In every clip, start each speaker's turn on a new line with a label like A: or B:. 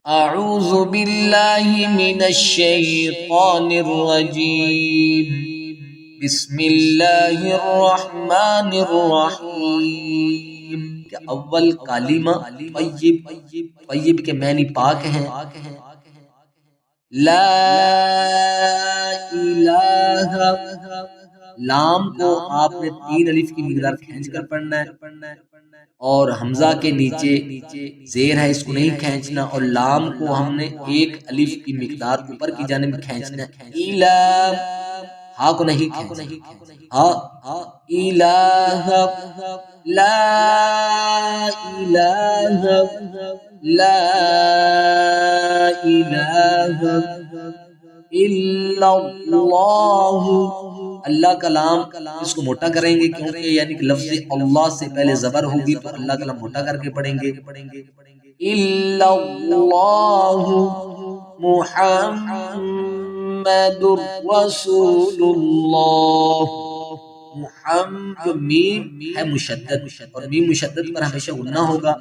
A: اعوذ باللہ من الشیطان الرجیم بسم اللہ الرحمن الرحیم۔ کہ اول کلمہ طیب، طیب کے معنی پاک ہیں۔ لا الہ، لام کو آپ نے 3 الف کی مقدار کھینچ کر پڑھنا ہے، اور حمزہ کے نیچے زیر ہے، اس کو نہیں کھینچنا، اور لام کو ہم نے 1 الف کی مقدار اوپر کی جانب کھینچنا ہے۔ الہ، ہا کو نہیں کھینچنا، ہا الہ، لا الہ، لا الہ الا اللہ۔ اللہ کا لام اس کو موٹا کریں گے، کیونکہ یعنی کہ لفظ اللہ سے پہلے زبر ہوگی تو اللہ کا لام موٹا کر کے پڑھیں گے۔ الا اللہ محمد رسول اللہ۔ جو میم ہے مشدد، اور میم مشدد پر ہمیشہ غنہ ہوگا،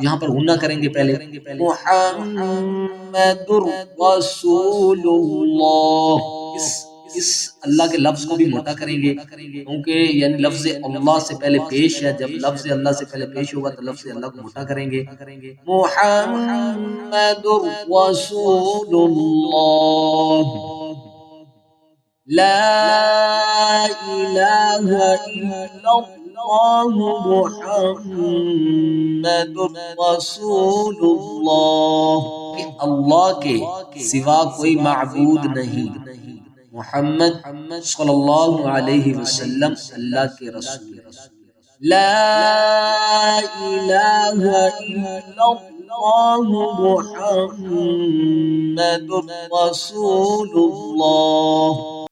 A: یہاں پر غنہ کریں گے پہلے۔ محمد رسول اللہ، اس اللہ کے لفظ کو بھی موٹا کریں گے، کیونکہ یعنی لفظ اللہ سے پہلے پیش ہے، جب لفظ اللہ سے پہلے پیش ہوگا تو لفظ اللہ کو موٹا کریں گے۔ محمد رسول اللہ، لا الہ الا اللہ محمد رسول اللہ، کہ اللہ کے سوا کوئی معبود نہیں، محمد صلی اللہ علیہ وسلم اللہ کے رسول۔ لا الہ الا اللہ محمد رسول اللہ۔